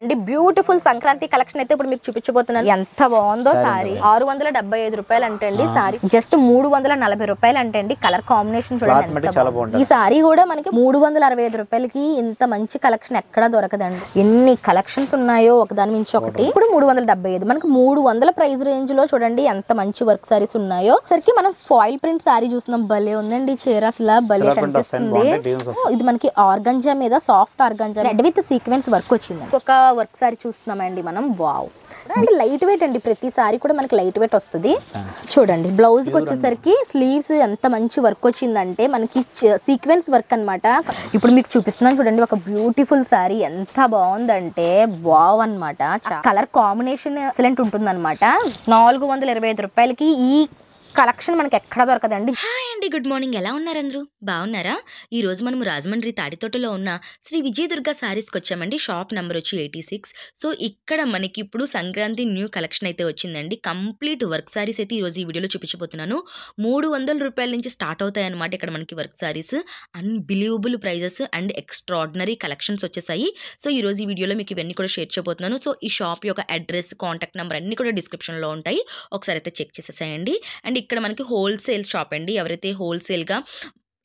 అండి beautiful Sankranti collection అయితే ఇప్పుడు మీకు చూపించబోతున్నాను. ఎంత బాగుందో సారీ. 675 రూపాయలు అంటే అండి సారీ. జస్ట్ 340 రూపాయలు అంటే అండి. కలర్ కాంబినేషన్ చూడండి. ఈ సారీ కూడా మనకి 365 రూపాయలకి ఇంత మంచి కలెక్షన్ ఎక్కడా దొరకదండి. ఎన్ని కలెక్షన్స్ ఉన్నాయో ఒకదాని మించి ఒకటి. ఇప్పుడు 375 మనకి 300 ప్రైస్ రేంజ్ లో చూడండి ఎంత మంచి వర్క్ సారీస్ ఉన్నాయో. సరికి మనం ఫాయిల్ ప్రింట్ సారీ చూస్తున్నాం. భలే ఉందండి చీర, అసలు భలే కనిపిస్తుంది. ఇది మనకి ఆర్గంజా మీద soft organza red with sequence work వచ్చింది. ఒక వర్క్ సారీ చూస్తున్నామండి మనం. వావ్, అంటే లైట్ వెయిట్ అండి. ప్రతి సారీ కూడా మనకి లైట్ వెయిట్ వస్తుంది. చూడండి బ్లౌజ్ కి వచ్చేసరికి స్లీవ్స్ ఎంత మంచి వర్క్ వచ్చిందంటే మనకి సీక్వెన్స్ వర్క్ అన్నమాట. ఇప్పుడు మీకు చూపిస్తున్నాను చూడండి. ఒక బ్యూటిఫుల్ సారీ ఎంత బాగుందంటే వావ్ అన్నమాట. కలర్ కాంబినేషన్ ఎక్సలెంట్ ఉంటుంది అనమాట. 425 రూపాయలకి ఈ కలెక్షన్ మనకి ఎక్కడ దొరకదండి. హాయ్ అండి, గుడ్ మార్నింగ్. ఎలా ఉన్నారు అందరూ? బాగున్నారా? ఈ రోజు మనం రాజమండ్రి తాడితోటలో ఉన్న శ్రీ విజయదుర్గ సారీస్కి వచ్చామండి. షాప్ నెంబర్ వచ్చి 86. సో ఇక్కడ మనకి ఇప్పుడు సంక్రాంతి న్యూ కలెక్షన్ అయితే వచ్చిందండి. కంప్లీట్ వర్క్ సారీస్ అయితే ఈరోజు ఈ వీడియోలో చూపించబోతున్నాను. 300 రూపాయల నుంచి స్టార్ట్ అవుతాయి అనమాట ఇక్కడ మనకి work sarees. Unbelievable prizes and extraordinary collections వచ్చేసాయి. సో ఈ రోజు ఈ వీడియోలో మీకు ఇవన్నీ కూడా షేర్ చేయబోతున్నాను. సో ఈ షాప్ యొక్క అడ్రస్, కాంటాక్ట్ నెంబర్ అన్ని కూడా డిస్క్రిప్షన్లో ఉంటాయి. ఒకసారి అయితే చెక్ చేసేసాయండి. అండ్ ఇక్కడ మనకి హోల్సేల్ షాప్ అండి. ఎవరైతే హోల్సేల్గా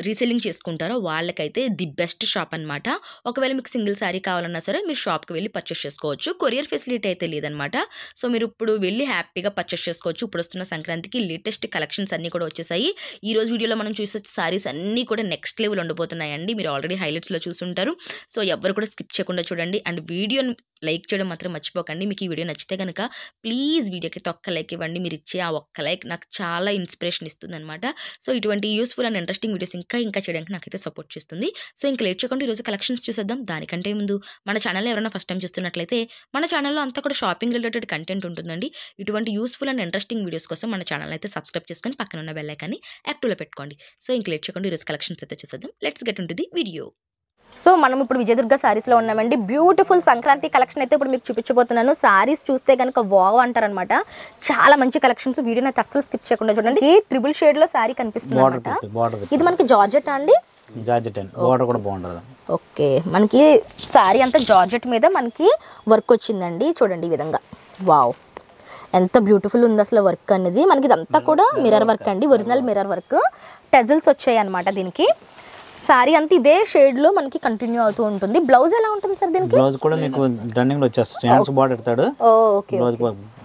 రీసెల్లింగ్ చేసుకుంటారో వాళ్ళకైతే ది బెస్ట్ షాప్ అనమాట. ఒకవేళ మీకు సింగిల్ శారీ కావాలన్నా సరే మీరు షాప్కి వెళ్ళి పర్చేస్ చేసుకోవచ్చు. కొరియర్ ఫెసిలిటీ అయితే లేదనమాట. సో మీరు ఇప్పుడు వెళ్ళి హ్యాపీగా పర్చేస్ చేసుకోవచ్చు. ఇప్పుడు వస్తున్న సంక్రాంతికి లేటెస్ట్ కలెక్షన్స్ అన్నీ కూడా వచ్చేసాయి. ఈ రోజు వీడియోలో మనం చూసే సారీస్ అన్నీ కూడా నెక్స్ట్ లెవెల్ ఉండబోతున్నాయండి. మీరు ఆల్రెడీ హైలైట్స్లో చూసుంటారు. సో ఎవరు కూడా స్కిప్ చేయకుండా చూడండి. అండ్ వీడియోని లైక్ చేయడం మాత్రం మర్చిపోకండి. మీకు ఈ వీడియో నచ్చితే కనుక ప్లీజ్ వీడియోకి ఒక్క లైక్ ఇవ్వండి. మీరు ఇచ్చే ఆ ఒక్క లైక్ నాకు చాలా ఇన్స్పిరేషన్ ఇస్తుంది అనమాట. సో ఇటువంటి యూస్ఫుల్ అండ్ ఇంట్రెస్టింగ్ వీడియోస్ ఇంకా చేయడానికి నాకైతే సపోర్ట్ చేస్తుంది. సో ఇంకా లేట్ చేయకుండా ఈరోజు కలెక్షన్స్ చూసేద్దాం. దానికంటే ముందు మన ఛానల్ ఎవరైనా ఫస్ట్ టైం చూస్తున్నట్లయితే మన ఛానల్లో అంతా కూడా షాపింగ్ రిలేటెడ్ కంటెంట్ ఉంటుందండి. ఇటువంటి యూస్ఫుల్ అండ్ ఇంట్రెస్టింగ్ వీడియోస్ కోసం మన ఛానల్ అయితే సబ్స్క్రైబ్ చేసుకొని పక్కన ఉన్న బెల్ ఐకాన్ని యాక్టివ్లో పెట్టుకోండి. సో ఇంకా లేట్ చేయకుండా ఈరోజు కలెక్షన్స్ అయితే చూసేద్దాం. Let's get into the video. So మనం ఇప్పుడు విజయదుర్గ సారీస్లో ఉన్నామండి. బ్యూటిఫుల్ సంక్రాంతి కలెక్షన్ అయితే ఇప్పుడు మీకు చూపించబోతున్నాను. సారీస్ చూస్తే కనుక వావ్ అంటారనమాట. చాలా మంచి కలెక్షన్స్. వీడియోని అయితే అస్సలు స్కిప్ చేయకుండా చూడండి. ఈ ట్రిపుల్ షేడ్ లో సారీ కనిపిస్తుంది అనమాట. ఇది మనకి జార్జెట్ అండి. ఓకే, మనకి సారీ అంతా జార్జెట్ మీద మనకి వర్క్ వచ్చిందండి. చూడండి ఈ విధంగా. వావ్, ఎంత బ్యూటిఫుల్ ఉంది అసలు వర్క్ అనేది. మనకి ఇదంతా కూడా మిర్రర్ వర్క్ అండి. Original mirror work. టెజల్స్ వచ్చాయి అనమాట దీనికి. సారీ అంతా ఇదే షేడ్ లో మనకి కంటిన్యూ అవుతూ ఉంటుంది. బ్లౌజ్ ఎలా ఉంటుంది సార్ దీనికి? బ్లౌజ్ కూడా మీకు రన్నింగ్ లో వచ్చేస్తుంది. హ్యాండ్స్ బార్డర్ ఇస్తాడు. ఓకే,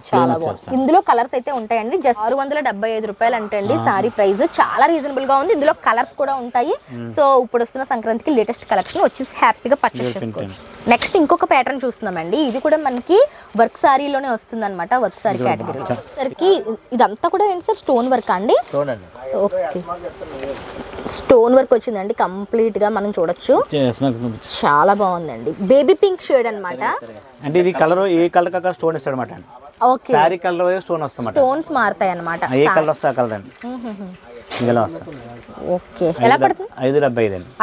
చాలా బాగుంది. ఇందులో కలర్స్ అయితే ఉంటాయండి. జస్ట్ 675 రూపాయలు అంటే అండి సారీ ప్రైస్. చాలా రీజనబుల్ గా ఉంది. ఇందులో కలర్స్ కూడా ఉంటాయి. సో ఇప్పుడు వస్తున్న సంక్రాంతికి లేటెస్ట్ కలెక్షన్ వచ్చేసి హ్యాపీగా పర్చేస్ చేసుకోవచ్చు. నెక్స్ట్ ఇంకొక ప్యాటర్న్ చూస్తున్నామండి. ఇది కూడా మనకి వర్క్ సారీలోనే వస్తుంది అనమాట. వర్క్ సారీ కేటగిరీ సరికి ఇదంతా కూడా ఏంటి సార్? స్టోన్ వర్క్ అండి. ఓకే, స్టోన్ వర్క్ వచ్చిందండి కంప్లీట్ గా. మనం చూడొచ్చు. చాలా బాగుందండి. బేబీ పింక్ షేడ్ అన్నమాట. అంటే ఇది కలర్ ఏ కలర్ కా స్టోన్ ఇస్తాడు అనమాట. ఓకే, సారీ కలర్ స్టోన్ వస్తుంది. స్టోన్స్ మారుతాయి అన్నమాట. ఏ కలర్ వస్తా కలర్ అండి. ఇలా వస్తుంది. ఓకే, ఎలా పడుతుంది?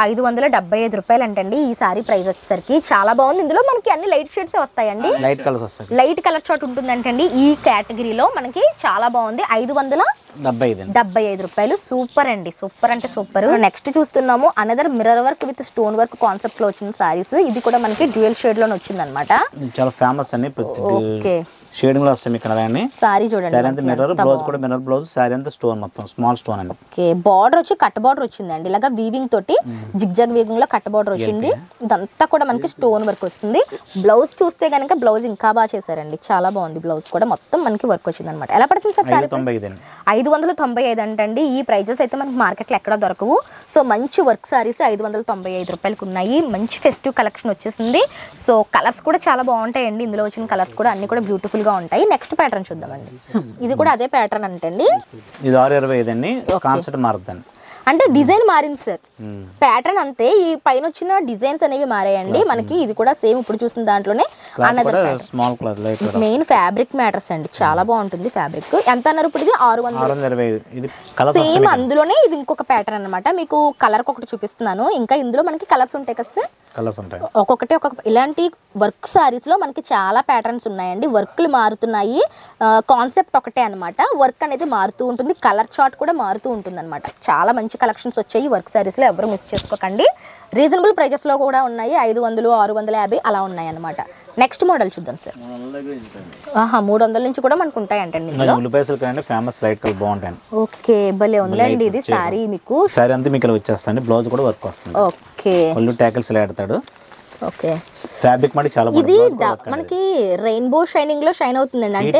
575 రూపాయలు అంటండి ఈ సారీ ప్రైస్ వచ్చేసరికి. చాలా బాగుంది. ఇందులో మనకి అన్ని లైట్ షేడ్స్ వస్తాయండి. లైట్ కలర్స్ వస్తాయి. లైట్ కలర్ చార్ట్ ఉంటుందంటండి ఈ కేటగిరీలో. మనకి చాలా బాగుంది. 575 రూపాయలు. సూపర్ అండి, సూపర్ అంటే సూపర్. నెక్స్ట్ చూస్తున్నాము another mirror work with stone work concept లో వచ్చిన సారీస్. ఇది కూడా మనకి డ్యూయల్ షేడ్ లోనే వచ్చింది అనమాట. చాలా ఫేమస్ అండి. ఓకే, షేడింగ్ కూడా వస్తాయి ఇక్కడ. సారీ చూడండి. సారీ అంతా మిర్రర్, బ్లౌజ్ కూడా మిర్రర్ బ్లౌజ్. సారీ అంతా స్టోన్, మొత్తం స్మాల్ స్టోన్ అండి. ఓకే, బార్డర్ వచ్చి కట్ బార్డర్ వచ్చిందండి. ఇలాగా వీవింగ్ తోటి జిగ్జాగ్ వీవింగ్ లో కట్ బార్డర్ వచ్చింది. ఇదంతా కూడా మనకి స్టోన్ వర్క్ వస్తుంది. బ్లౌజ్ చూస్తే కనుక బ్లౌజ్ ఇంకా బాగా చేశారండి. చాలా బాగుంది. బ్లౌజ్ కూడా మొత్తం మనకి వర్క్ వచ్చింది అనమాట. ఎలా పడుతుంది సార్? 595 అంటండి. ఈ ప్రైజెస్ అయితే మనకి మార్కెట్ లో ఎక్కడ దొరకవు. సో మంచి వర్క్ సారీస్ 595 రూపాయలకి ఉన్నాయి. మంచి ఫెస్టివ్ కలెక్షన్ వచ్చేసింది. సో కలర్స్ కూడా చాలా బాగుంటాయండి. ఇందులో వచ్చిన కలర్స్ కూడా అన్ని కూడా బ్యూటిఫుల్ గా ఉంటాయి. నెక్స్ట్ ప్యాటర్న్ చూద్దామండి. ఇది కూడా అదే ప్యాటర్న్ అంటండి. ఇది 625 అండి. కాన్సెప్ట్ మారుద్దండి. అంటే డిజైన్ మారింది సార్. ప్యాటర్న్ అంతే. ఈ పైన వచ్చిన డిజైన్స్ అనేవి మారాయండి మనకి. ఇది కూడా సేమ్ ఇప్పుడు చూసిన దాంట్లోనే. మెయిన్ ఫ్యాబ్రిక్ మ్యాటర్స్ అండి. చాలా బాగుంటుంది ఫ్యాబ్రిక్. ఎంత అన్నారు ఇప్పుడు? ఇది 625. సేమ్ అందులోనే ఇది ఇంకొక ప్యాటర్న్ అనమాట. మీకు కలర్ ఒకటి చూపిస్తున్నాను. ఇంకా ఇందులో మనకి కలర్స్ ఉంటాయి కదా సార్? ఒక్కొక్కటి ఇలాంటి వర్క్ సారీస్ లో మనకి చాలా ప్యాటర్న్స్ ఉన్నాయండి. వర్క్లు మారుతున్నాయి. కాన్సెప్ట్ ఒకటే అనమాట. వర్క్ అనేది మారుతూ ఉంటుంది. కలర్ చార్ట్ కూడా మారుతూ ఉంటుంది అనమాట. చాలా మంచి మంచి కలెక్షన్స్ వచ్చాయి వర్క్ సారీస్లో, ఎవరు మిస్ చేసుకోకండి. రీజనబుల్ ప్రైజెస్లో కూడా ఉన్నాయి, 500, 650 అలా ఉన్నాయి అనమాట. నెక్స్ట్ మోడల్ చూద్దాం సార్. 300 నుంచి కూడా మనకు ఉంటాయి అంటండి. ఫేమస్ లైట్ కలర్ బాగుంటాయి. ఓకే, భలే ఉందండి ఇది సారీ. మీకు సారీ అంతా మీకు వచ్చేస్తాను, బ్లౌజ్ కూడా వర్క్ వస్తుంది. ఓకే, పళ్ళు ట్యాకిల్స్ ఇలా పెడతాడు. ఓకే, ఫ్యాబ్రిక్ మరి చాలా ఇది మనకి రెయిన్బో షైనింగ్ లో షైన్ అవుతుందండి. అంటే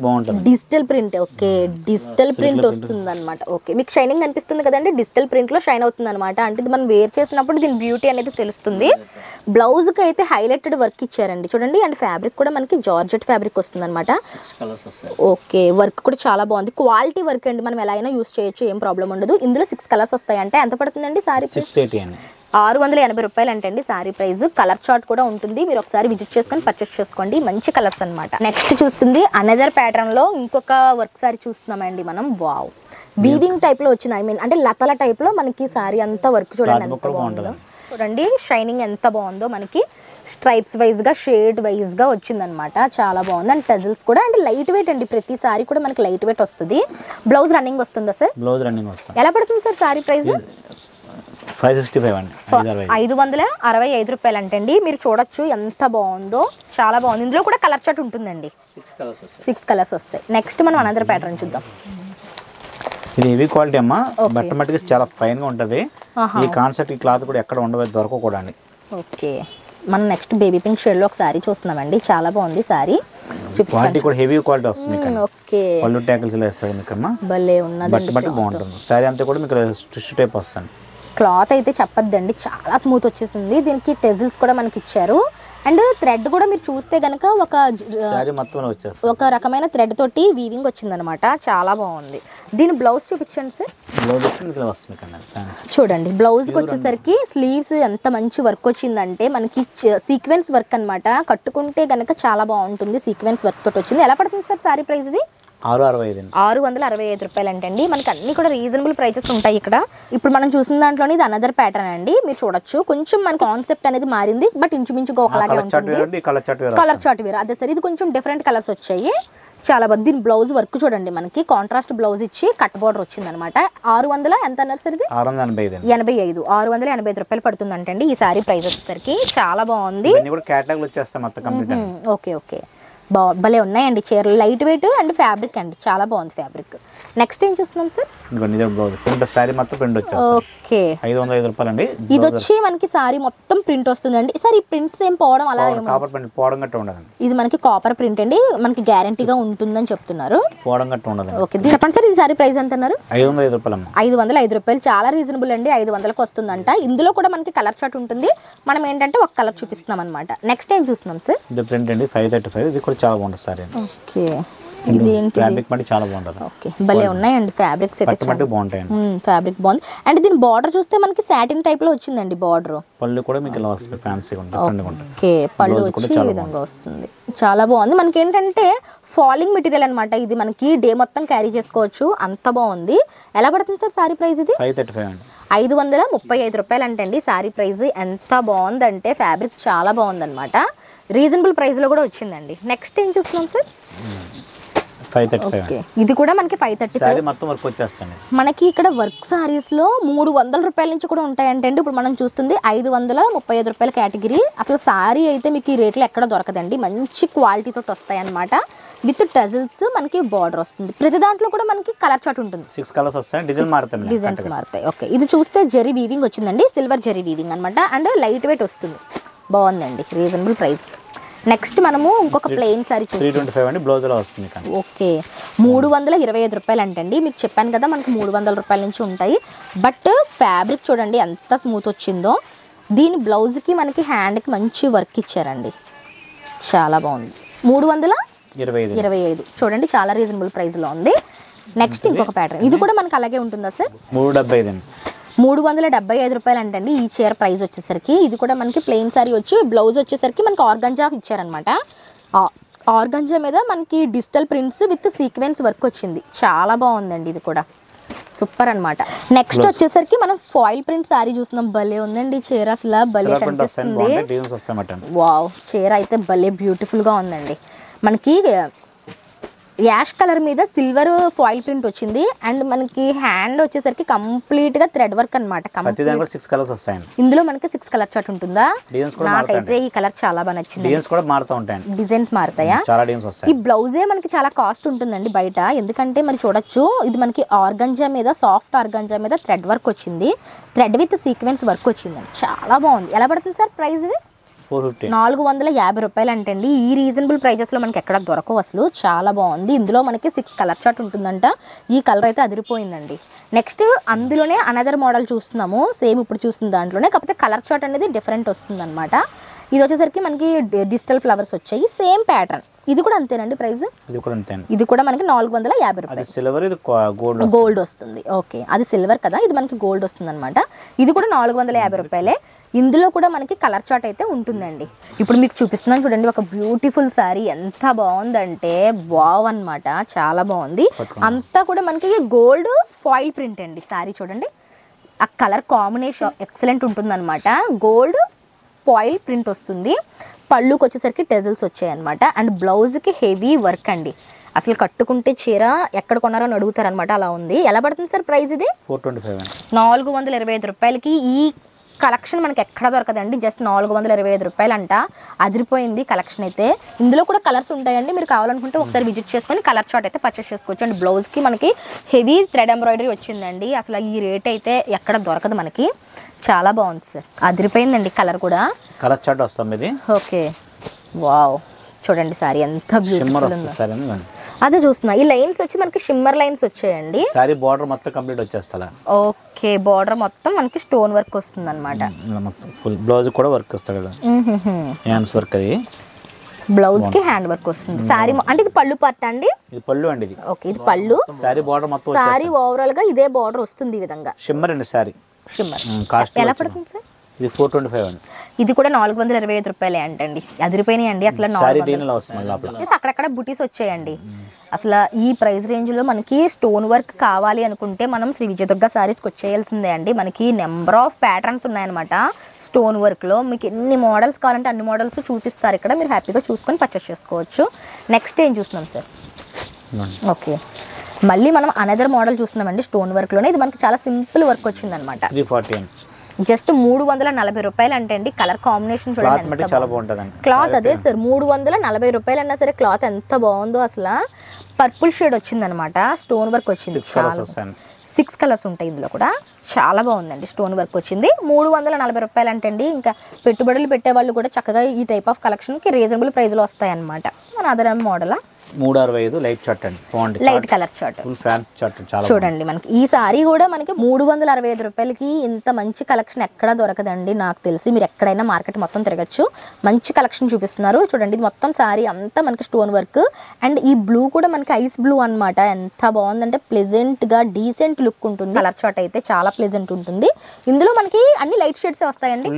బాగుంటుంది digital print. Okay, digital print వస్తుంది అనమాట. ఓకే, మీకు షైనింగ్ అనిపిస్తుంది కదండి, డిజిటల్ ప్రింట్ లో షైన్ అవుతుంది అనమాట. అంటే ఇది మనం వేర్ చేసినప్పుడు దీని బ్యూటీ అనేది తెలుస్తుంది. బ్లౌజ్ కి అయితే హైలైటెడ్ వర్క్ ఇచ్చారండి చూడండి. అండ్ ఫ్యాబ్రిక్ కూడా మనకి జార్జెట్ ఫ్యాబ్రిక్ వస్తుంది అనమాట. ఓకే, వర్క్ కూడా చాలా బాగుంది, క్వాలిటీ వర్క్ అండి. మనం ఎలా అయినా యూస్ చేయొచ్చు, ఏం ప్రాబ్లం ఉండదు. ఇందులో 6 కలర్స్ వస్తాయి. అంటే ఎంత పడుతుందండి సారీ? 680 రూపాయలు అంటండి సారీ ప్రైస్. కలర్ చార్ట్ కూడా ఉంటుంది, మీరు ఒకసారి విజిట్ చేసుకొని పర్చేస్ చేసుకోండి. మంచి కలర్స్ అనమాట. నెక్స్ట్ చూస్తుంది అనదర్ ప్యాటర్న్ లో ఇంకొక వర్క్ సారీ చూస్తున్నామండి మనం. వావ్, వీవింగ్ టైప్ లో వచ్చింది. ఐ మీన్ అంటే లతల టైప్ లో మనకి సారీ అంతా వర్క్ చూడండి ఎంత బాగుందో. చూడండి షైనింగ్ ఎంత బాగుందో, మనకి స్ట్రైప్స్ వైజ్ గా షేడ్ వైజ్ గా వచ్చిందనమాట. చాలా బాగుంది. అండ్ టజిల్స్ కూడా అంటే లైట్ వెయిట్ అండి, ప్రతి సారీ కూడా మనకి లైట్ వెయిట్ వస్తుంది. బ్లౌజ్ రన్నింగ్ వస్తుందా సార్? బ్లౌజ్ రన్నింగ్ వస్తుంది. ఎలా పడుతుంది సార్ సారీ ప్రైస్? 565 రూపాయలు అంటండి. మీరు చూడొచ్చు ఎంత బాగుందో, చాలా బాగుంది. ఇందులో కూడా కలర్ చార్ట్ ఉంటుందండి, 6 కలర్స్ వస్తాయి. నెక్స్ట్ మనం అనదర్ ప్యాటర్న్ చూద్దాం. ఇది హెవీ క్వాలిటీ అమ్మా, బట్ట మట్టికి చాలా ఫైన్ గా ఉంటది. ఈ కాన్సెప్ట్ ఈ క్లాత్ కూడా ఎక్కడ ఉండదు, దొరకకూడదు. ఓకే, మనం నెక్స్ట్ బేబీ పింక్ షేడ్ లో ఒక సారీ చూస్తున్నామండి. చాలా బాగుంది సారీ. క్వాలిటీ కూడా హెవీ క్వాలిటీ వస్తుంది. ఓకే, పళ్ళు ట్యాకిల్స్ వేస్తాయి మీకమ్మా, భలే ఉన్నది. బట్ట మట్టి బాగుంటుంది. సారీ అంతా కూడా మీకు స్టిచ్ టైప్ వస్తుంది. క్లాత్ అయితే చెప్పొద్దండి, చాలా స్మూత్ వచ్చేసింది. దీనికి టెజిల్స్ కూడా మనకి ఇచ్చారు. అండ్ థ్రెడ్ కూడా మీరు చూస్తే గనక ఒక రకమైన థ్రెడ్ తోటి వీవింగ్ వచ్చిందనమాట. చాలా బాగుంది. దీని బ్లౌజ్ చూపించండి సార్. చూడండి బ్లౌజ్కి వచ్చేసరికి స్లీవ్స్ ఎంత మంచి వర్క్ వచ్చిందంటే మనకి సీక్వెన్స్ వర్క్ అనమాట. కట్టుకుంటే గనక చాలా బాగుంటుంది, సీక్వెన్స్ వర్క్ తోటి వచ్చింది. ఎలా పడుతుంది సార్ సారీ ప్రైస్? ఇది 665 రూపాయలు అంటండి. మనకి అన్ని కూడా రీజనబుల్ ప్రైసెస్ ఉంటాయి ఇక్కడ. ఇప్పుడు మనం చూసిన దాంట్లోనే ఇది అనదర్ ప్యాటర్న్ అండి. మీరు చూడొచ్చు కొంచెం మన కాన్సెప్ట్ అనేది మారింది, బట్ ఇంచుమించుగా ఒకలాగే ఉంటుంది. కలర్ చార్ట్ వేరు అదే సార్. ఇది కొంచెం డిఫరెంట్ కలర్స్ వచ్చాయి, చాలా బాగుంది. దీని బ్లౌజ్ వర్క్ చూడండి, మనకి కాంట్రాస్ట్ బ్లౌజ్ ఇచ్చి కట్ బోర్డర్ వచ్చింది అనమాట. 600 ఎంత అన్నారు సార్? ఇది 685 రూపాయలు పడుతుంది అంటండి ఈ సారీ ప్రైస్ వచ్చేసరికి. చాలా బాగుంది. ఓకే ఓకే, భలే ఉన్నాయండి చీరలు, లైట్ వెయిట్ అండ్ ఫ్యాబ్రిక్ అండి, చాలా బాగుంది ఫ్యాబ్రిక్. నెక్స్ట్ ఏం చూస్తున్నాం సార్? ఓకే, 505 రూపాయలు అండి. ఇది వచ్చి మనకి సారీ మొత్తం ప్రింట్ వస్తుందండి సార్. ఈ ప్రింట్స్ ఏం పోవడం అలా ఇది మనకి కాపర్ ప్రింట్ అండి, మనకి గ్యారంటీగా ఉంటుందని చెప్తున్నారు. ఓకే, చెప్పండి సార్. ఇది సారీ ప్రైస్ ఎంత అన్నారు? 505 రూపాయలు. 505 రూపాయలు, చాలా రీజనబుల్ అండి. 500కి వస్తుందంట. ఇందులో కూడా మనకి కలర్ చార్ట్ ఉంటుంది. మనం ఏంటంటే ఒక కలర్ చూపిస్తున్నాం అనమాట. నెక్స్ట్ ఏం చూస్తున్నాం సార్? ఇది ప్రింట్ అండి, 535. ఇది కూడా చాలా బాగుంటుంది సారీ. ఓకే, ఇది ఏంటి? ఫ్యాబ్రిక్ మట్టి చాలా బాగుంటుంది. ఓకే, భలే ఉన్నాయండి ఫ్యాబ్రిక్స్ అయితే, బాగుంటాయి. ఫ్యాబ్రిక్ బాగుంది. అండ్ దీని బార్డర్ చూస్తే మనకి సాటిన్ టైప్ లో వచ్చిందండి బార్డర్. పళ్ళు కూడా మీకు ఇలా వస్తుంది, ఫ్యాన్సీగా ఉంటుంది. ఓకే, పళ్ళు వచ్చి ఈ విధంగా వస్తుంది, చాలా బాగుంది. మనకి ఏంటంటే ఫాలింగ్ మెటీరియల్ అనమాట. ఇది మనకి డే మొత్తం క్యారీ చేసుకోవచ్చు, అంత బాగుంది. ఎలా పడుతుంది సార్ సారీ ప్రైస్? ఇది 535 రూపాయలు అంటండి సారీ ప్రైస్. ఎంత బాగుందంటే ఫ్యాబ్రిక్ చాలా బాగుందన్నమాట, రీజనబుల్ ప్రైస్ లో కూడా వచ్చిందండి. నెక్స్ట్ ఏం చూస్తున్నాం సార్? 535. ఇది కూడా మనకి 535 మొత్తం వర్క్ వచ్చేస్తుంది. మనకి ఇక్కడ వర్క్ సారీస్ లో 300 రూపాయల నుంచి కూడా ఉంటాయంటే అండి. ఇప్పుడు మనం చూస్తుంది 535 రూపాయల కేటగిరీ. అసలు సారీ అయితే మీకు ఈ రేట్లో ఎక్కడ దొరకదండి, మంచి క్వాలిటీ తోటి వస్తాయి అనమాట. విత్ టజిల్స్ మనకి బార్డర్ వస్తుంది. ప్రతి దాంట్లో కూడా మనకి కలర్ చార్ట్ ఉంటుంది. 6 కలర్స్ వస్తాయి, డిజైన్స్ మారుతాయి. ఓకే, ఇది చూస్తే జరీ వీవింగ్ వచ్చిందండి, సిల్వర్ జరీ వీవింగ్ అనమాట. అండ్ లైట్ వెయిట్ వస్తుంది, బాగుందండి, రీజనబుల్ ప్రైస్. నెక్స్ట్ మనము ఇంకొక ప్లెయిన్ సారీ చూస్తాం. ఓకే, 325 రూపాయలు అంటండి. మీకు చెప్పాను కదా మనకి 300 రూపాయల నుంచి ఉంటాయి. బట్ ఫ్యాబ్రిక్ చూడండి ఎంత స్మూత్ వచ్చిందో. దీని బ్లౌజ్కి మనకి హ్యాండ్కి మంచి వర్క్ ఇచ్చారండి, చాలా బాగుంది. 325 చూడండి, చాలా రీజనబుల్ ప్రైస్లో ఉంది. నెక్స్ట్ ఇంకొక ప్యాటర్న్, ఇది కూడా మనకి అలాగే ఉంటుందా సార్? 375 రూపాయలు అంటండి ఈ చీర ప్రైస్ వచ్చేసరికి. ఇది కూడా మనకి ప్లెయిన్ సారీ వచ్చి బ్లౌజ్ వచ్చేసరికి మనకి ఆర్గంజా ఇచ్చారనమాట. ఆర్గంజా మీద మనకి digital prints with sequence work వచ్చింది, చాలా బాగుందండి. ఇది కూడా సూపర్ అనమాట. నెక్స్ట్ వచ్చేసరికి మనం ఫాయిల్ ప్రింట్ సారీ చూస్తున్నాం. భలే ఉందండి చీర, అసలు భలే కనిపిస్తుంది. వావ్, చీర అయితే భలే బ్యూటిఫుల్ గా ఉందండి. మనకి యాష్ కలర్ మీద సిల్వర్ ఫాయిల్ ప్రింట్ వచ్చింది అండ్ మనకి హ్యాండ్ వచ్చేసరికి కంప్లీట్ గా థ్రెడ్ వర్క్ అనమాట. ఇందులో మనకి 6 కలర్ చార్ట్ ఉంటుందా? నాకైతే ఈ కలర్ చాలా బాగా నచ్చింది. డిజైన్స్ మారుతాయా? ఈ బ్లౌజే మనకి చాలా కాస్ట్ ఉంటుందండి బయట, ఎందుకంటే మరి చూడొచ్చు ఇది మనకి ఆర్గంజా మీద, సాఫ్ట్ ఆర్గంజా మీద థ్రెడ్ వర్క్ వచ్చింది, థ్రెడ్ విత్ సీక్వెన్స్ వర్క్ వచ్చిందండి. చాలా బాగుంది. ఎలా పడుతుంది సార్ ప్రైస్? ఇది 450 రూపాయలు అంటండి. ఈ రీజనబుల్ ప్రైజెస్ లో మనకి ఎక్కడ దొరకవు అసలు. చాలా బాగుంది. ఇందులో మనకి 6 కలర్ చార్ట్ ఉంటుందంట. ఈ కలర్ అయితే అదిరిపోయిందండి. నెక్స్ట్ అందులోనే అనదర్ మోడల్ చూస్తున్నాము, సేమ్ ఇప్పుడు చూసిన దాంట్లోనే, కాకపోతే కలర్ చార్ట్ అనేది డిఫరెంట్ వస్తుంది అనమాట. ఇది వచ్చేసరికి మనకి డిజిటల్ ఫ్లవర్స్ వచ్చాయి, సేమ్ ప్యాటర్న్. ఇది కూడా అంతేనండి ప్రైస్? ఇది కూడా మనకి 450 రూపాయలు. గోల్డ్ వస్తుంది. ఓకే, అది సిల్వర్ కదా, ఇది మనకి గోల్డ్ వస్తుంది అనమాట. ఇది కూడా 450 రూపాయలే. ఇందులో కూడా మనకి కలర్ చార్ట్ అయితే ఉంటుందండి. ఇప్పుడు మీకు చూపిస్తున్నాను చూడండి, ఒక బ్యూటిఫుల్ శారీ. ఎంత బాగుందంటే వావ్ అన్నమాట, చాలా బాగుంది. అంతా కూడా మనకి గోల్డ్ ఫాయిల్ ప్రింట్ అండి. శారీ చూడండి, ఆ కలర్ కాంబినేషన్ ఎక్సలెంట్ ఉంటుంది అనమాట. గోల్డ్ ఫాయిల్ ప్రింట్ వస్తుంది. పళ్ళుకి వచ్చేసరికి టెజల్స్ వచ్చాయి అనమాట. అండ్ బ్లౌజ్కి హెవీ వర్క్ అండి. అసలు కట్టుకుంటే చీర ఎక్కడ కొన్నారో అని అడుగుతారనమాట, అలా ఉంది. ఎలా పడుతుంది సార్ ప్రైస్? ఇది 425 రూపాయలకి ఈ కలెక్షన్ మనకి ఎక్కడ దొరకదండి. జస్ట్ 425 రూపాయలు అంట. అదిరిపోయింది కలెక్షన్ అయితే. ఇందులో కూడా కలర్స్ ఉంటాయండి, మీరు కావాలనుకుంటే ఒకసారి విజిట్ చేసుకొని కలర్ చార్ట్ అయితే పర్చేస్ చేసుకోవచ్చు. అండ్ బ్లౌజ్కి మనకి హెవీ థ్రెడ్ ఎంబ్రాయిడరీ వచ్చిందండి. అసలు ఈ రేట్ అయితే ఎక్కడ దొరకదు మనకి. చాలా బాగుంది సార్, అదిరిపోయిందండి. కలర్ కూడా కలర్ చార్ట్ వస్తుంది. ఓకే, వావ్ చూడండి సారీ ఎంత బ్యూటిఫుల్ ఉందో. అదే చూస్తున్నా, ఈ లైన్స్ వచ్చి మనకి షిమ్మర్ లైన్స్ వచ్చాయండి. సారీ బోర్డర్ మొత్తం కంప్లీట్ వచ్చేస్తా. ఓకే, బోర్డర్ మొత్తం మనకి స్టోన్ వర్క్ వస్తుంది అనమాట. ఫుల్ బ్లౌజ్ కూడా వర్క్ వస్తుంది, హ్యాండ్స్ వర్క్. అది బ్లౌజ్ కి హ్యాండ్ వర్క్ వస్తుంది. సారీ అంటే ఇది పళ్ళు పార్ట్ అండి? ఇది పళ్ళు అండి. ఇది ఓకే, ఇది పళ్ళు. సారీ బోర్డర్ మొత్తం, సారీ ఓవరాల్ గా ఇదే బోర్డర్ వస్తుంది ఈ విధంగా. షిమ్మర్ అండి సారీ. షిమ్మర్ కాస్ట్ ఎలా పడుతుంది సార్? ఇది 425 అండి. ఇది కూడా 425 రూపాయలే అంటండి. అదిరిపోయినాయి అండి అసలు. అక్కడక్కడ బుటీస్ వచ్చాయండి. అసలు ఈ ప్రైస్ రేంజ్ లో మనకి స్టోన్ వర్క్ కావాలి అనుకుంటే మనం శ్రీ విజయదుర్గ సారీస్కి వచ్చేయాల్సిందే అండి. మనకి నెంబర్ ఆఫ్ ప్యాటర్న్స్ ఉన్నాయన్నమాట స్టోన్ వర్క్ లో. మీకు ఎన్ని మోడల్స్ కావాలంటే అన్ని మోడల్స్ చూపిస్తారు ఇక్కడ, మీరు హ్యాపీగా చూసుకొని పర్చేస్ చేసుకోవచ్చు. నెక్స్ట్ ఏం చూస్తున్నాం సార్? ఓకే, మళ్ళీ మనం అనదర్ మోడల్ చూస్తున్నామండి స్టోన్ వర్క్ లోనే. ఇది మనకి చాలా సింపుల్ వర్క్ వచ్చింది అనమాట. 340 జస్ట్ 340 రూపాయలు అంటే అండి. కలర్ కాంబినేషన్ చూడండి, చాలా బాగుంటుంది. క్లాత్ అదే సార్ 340 రూపాయలు అన్నా సరే క్లాత్ ఎంత బాగుందో అసలు. పర్పుల్ షేడ్ వచ్చింది అనమాట, స్టోన్ వర్క్ వచ్చింది. 6 కలర్స్ ఉంటాయి ఇందులో కూడా. చాలా బాగుందండి, స్టోన్ వర్క్ వచ్చింది. 340 రూపాయలు అంటే అండి. ఇంకా పెట్టుబడులు పెట్టే వాళ్ళు కూడా చక్కగా ఈ టైప్ ఆఫ్ కలెక్షన్కి రీజనబుల్ ప్రైస్లో వస్తాయి అనమాట. మన అదర్ మోడల్ 365 లైట్ చార్ట్ అండి, light colour chart, full fancy chart. చాలా చూడండి, మనకి ఈ సారీ కూడా మనకి 365 రూపాయలకి ఇంత మంచి కలెక్షన్ ఎక్కడా దొరకదండి నాకు తెలిసి. మీరు ఎక్కడైనా మార్కెట్ మొత్తం తిరగచ్చు, మంచి కలెక్షన్ చూపిస్తున్నారు. చూడండి, ఇది మొత్తం సారీ అంతా మనకి స్టోన్ వర్క్. అండ్ ఈ బ్లూ కూడా మనకి ఐస్ బ్లూ అనమాట. ఎంత బాగుందంటే ప్లెజెంట్ గా డీసెంట్ లుక్ ఉంటుంది. కలర్ చార్ట్ అయితే చాలా ప్లెజెంట్ ఉంటుంది. ఇందులో మనకి అన్ని లైట్ షేడ్స్ వస్తాయండి.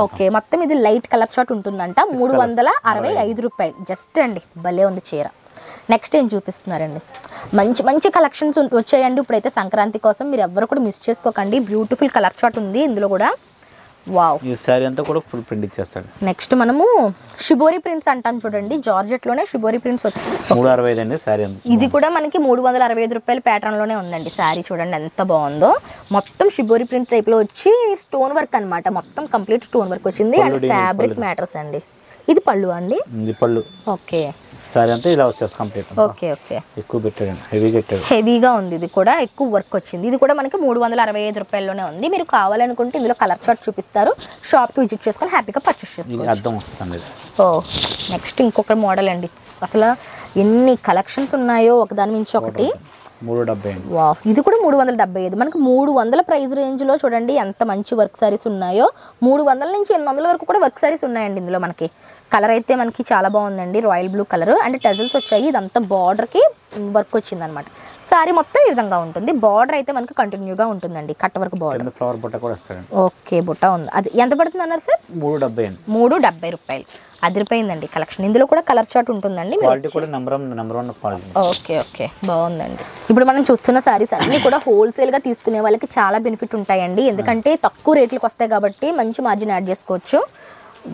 ఓకే, మొత్తం ఇది లైట్ కలర్ చార్ట్ ఉంటుందంట. 365 రూపాయలు జస్ట్ అండి. భలే ఉంది చీర. నెక్స్ట్ ఏం చూపిస్తున్నారండి? మంచి మంచి కలెక్షన్స్ వచ్చాయండి ఇప్పుడైతే సంక్రాంతి కోసం. మీరు ఎవరు కూడా మిస్ చేసుకోకండి. బ్యూటిఫుల్ కలర్ చార్ట్ ఉంది ఇందులో కూడా. వావ్, ఈ సారీ అంతా కూడా ఫుల్ ప్రింట్ ఇచ్చేస్తాడు. నెక్స్ట్ మనము షిబోరి ప్రింట్స్ అంటాం చూడండి, జార్జెట్ లోనే షిబోరి ప్రింట్స్ వచ్చింది. 365 అండి సారీ. ఇది కూడా మనకి 365 రూపాయల ప్యాటర్న్ లోనే ఉందండి. సారీ చూడండి ఎంత బాగుందో. మొత్తం షిబోరి ప్రింట్ టైప్ లో వచ్చి స్టోన్ వర్క్ అనమాట. మొత్తం కంప్లీట్ స్టోన్ వర్క్ వచ్చింది. అండ్ ఫ్యాబ్రిక్ మ్యాటర్స్ అండి. ఇది పళ్ళు అండి? ఇది పళ్ళు. ఓకే, సారీ అంతా ఇలా వచ్చేసి కంప్లీట్. ఓకే ఓకే, ఎక్కువ పెట్టాడు, హెవీ పెట్టాడు, హెవీగా ఉంది. ఇది కూడా ఎక్కువ వర్క్ వచ్చింది. ఇది కూడా మనకి 365 రూపాయల్లోనే ఉంది. మీరు కావాలనుకుంటే ఇందులో కలర్ చార్ట్ చూపిస్తారు, షాప్ కి విజిట్ చేసుకొని హ్యాపీగా పర్చేస్ చేసుకోవచ్చు. అర్థం వస్తుంది. ఓ, నెక్స్ట్ ఇంకొక మోడల్ అండి. అసలు ఎన్ని కలెక్షన్స్ ఉన్నాయో ఒకదాని మించి ఒకటి. 370. వావ్, ఇది కూడా 375. మనకి 300 ప్రైస్ రేంజ్ లో చూడండి ఎంత మంచి వర్క్ సారీస్ ఉన్నాయో. 300 నుంచి 800 వరకు కూడా వర్క్ సారీస్ ఉన్నాయండి ఇందులో. మనకి కలర్ అయితే మనకి చాలా బాగుందండి, రాయల్ బ్లూ కలర్. అండ్ టెజల్స్ వచ్చాయి. ఇదంతా బార్డర్ కి వర్క్ వచ్చింది అనమాట. సారీ మొత్తం ఈ విధంగా ఉంటుంది. బార్డర్ అయితే మనకి కంటిన్యూగా ఉంటుందండి, కట్ వర్క్ బార్డర్. ఫ్లవర్ బుట్ట కూడా వస్తాడు. ఓకే, బుట్ట ఉంది. అది ఎంత పడుతుంది అన్నారు సార్? 370 రూపాయలు. అదిరిపోయిందండి కలెక్షన్. ఇందులో కూడా కలర్ చార్ట్ ఉంటుందండి. ఓకే ఓకే, బాగుందండి. ఇప్పుడు మనం చూస్తున్న సారీస్ అన్ని కూడా హోల్సేల్ గా తీసుకునే వాళ్ళకి చాలా బెనిఫిట్ ఉంటాయండి. ఎందుకంటే తక్కువ రేట్లకు వస్తాయి కాబట్టి మంచి మార్జిన్ యాడ్ చేసుకోవచ్చు.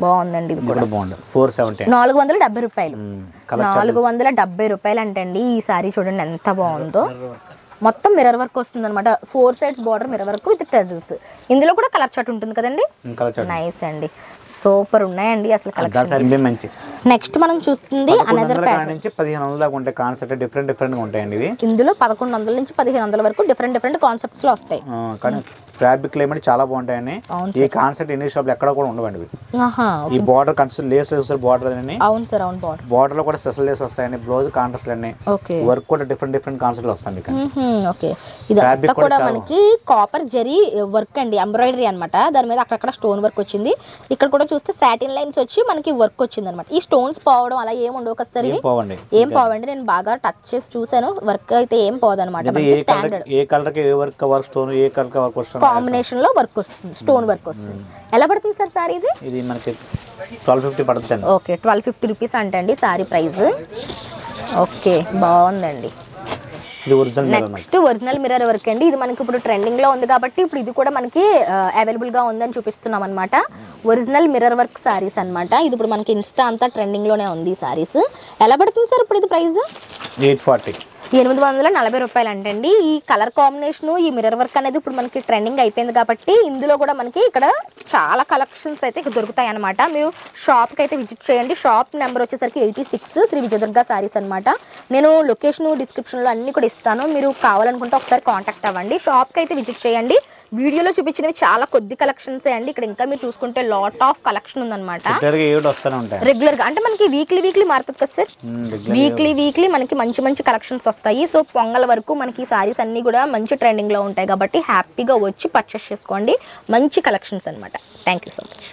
బాగుందండి ఇది కూడా బాగుంది 470 470 రూపాయలు 470 రూపాయలు అంటండి. ఈ సారీ చూడండి ఎంత బాగుందో, మొత్తం మిర్రర్ వర్క్ వస్తుంది అనమాట. 4 sides border mirror work with టెజిల్స్. ఇందులో కూడా కలర్ చార్ట్ ఉంటుంది కదండి. నైస్ అండి, సూపర్ ఉన్నాయండి అసలు కలెక్షన్. నెక్స్ట్ మనం చూస్తుంది అనదర్ ప్యాటర్న్ నుంచి 1500 దాకా ఉంటాయి. కాన్సెప్ట్ డిఫరెంట్ గా ఉంటాయండి ఇవి. ఇందులో 1100 నుంచి 1500 వరకు డిఫరెంట్ కాన్సెప్ట్స్ లో వస్తాయి. కానీ ఫ్యాబ్రిక్ క్లైమేట్ చాలా బాగుంటాయండి. ఈ కాన్సెప్ట్ ఇండియన్ షాప్ ఎక్కడ కూడా ఉండవండి. ఈ బార్డర్ కన్సెప్ట్ లేస్ బార్డర్ అని. అవును సార్, అవును. బార్డర్ లో కూడా స్పెషల్ లేస్ వస్తాయండి. బ్లౌజ్ కాంట్రాస్ట్ అన్ని వర్క్ కూడా డిఫరెంట్ కాన్సెప్ట్ వస్తుంది. ఓకే, ఇదంతా కూడా మనకి కాపర్ జరీ వర్క్ అండి, ఎంబ్రాయిడరీ అన్నమాట. దాని మీద అక్కడక్కడ స్టోన్ వర్క్ వచ్చింది. ఇక్కడ కూడా చూస్తే సాటిన్ లైన్స్ వచ్చి మనకి వర్క్ వచ్చింది అనమాట. ఈ స్టోన్స్ పోవడం అలా ఏం ఉండవు కదా సార్, ఏం పోవండి. నేను బాగా టచ్ చేసి చూసాను, వర్క్ అయితే ఏం పోదు అనమాట. స్టాండర్డ్ ఏ కలర్ కి ఏ వర్క్ స్టోన్, ఏ కలర్ కి వర్క్ వస్తుంది, కాంబినేషన్ లో వర్క్ వస్తుంది, స్టోన్ వర్క్ వస్తుంది. ఎలా పడుతుంది సార్ సారీ ఇది? ఇది మనకి 1250 పడుతుంది. ఓకే, 1250 రూపీస్ అంటండి సారీ ప్రైస్. ఓకే, బాగుందండి. నెక్స్ట్ ఒరిజినల్ మిర్రర్ వర్క్ అండి. ఇది మనకి ఇప్పుడు ట్రెండింగ్ లో ఉంది కాబట్టి ఇప్పుడు ఇది కూడా మనకి అవైలబుల్ గా ఉందని చూపిస్తున్నాం అనమాట. ఒరిజినల్ మిర్రర్ వర్క్ సారీస్ అనమాట. ఇది ఇప్పుడు మనకి ఇన్స్టా అంతా ట్రెండింగ్ లోనే ఉంది ఈ సారీస్. ఎలా పడుతుంది సార్ ఇప్పుడు ఇది ప్రైస్? 840 రూపాయలు అంటండి. ఈ కలర్ కాంబినేషన్, ఈ మిర్రర్ వర్క్ అనేది ఇప్పుడు మనకి ట్రెండింగ్ అయిపోయింది కాబట్టి ఇందులో కూడా మనకి ఇక్కడ చాలా కలెక్షన్స్ అయితే ఇక్కడ దొరుకుతాయి అనమాట. మీరు షాప్కి అయితే విజిట్ చేయండి. షాప్ నెంబర్ వచ్చేసరికి 86 శ్రీ విజయదుర్గ సారీస్ అనమాట. నేను లొకేషన్ డిస్క్రిప్షన్లో అన్ని కూడా ఇస్తాను. మీరు కావాలనుకుంటే ఒకసారి కాంటాక్ట్ అవ్వండి. షాప్కి అయితే విజిట్ చేయండి. వీడియోలో చూపించినవి చాలా కొద్ది కలెక్షన్స్ అండి. ఇక్కడ ఇంకా మీరు చూసుకుంటే లాట్ ఆఫ్ కలెక్షన్ ఉందన్నమాట. రెగ్యులర్ గా అంటే మనకి వీక్లీ మారుతుంది కదా సార్. వీక్లీ మనకి మంచి కలెక్షన్స్ వస్తాయి. సో పొంగల్ వరకు మనకి ఈ సారీస్ అన్ని కూడా మంచి ట్రెండింగ్ లో ఉంటాయి కాబట్టి హ్యాపీగా వచ్చి పర్చేస్ చేసుకోండి. మంచి కలెక్షన్స్ అనమాట. Thank you so much.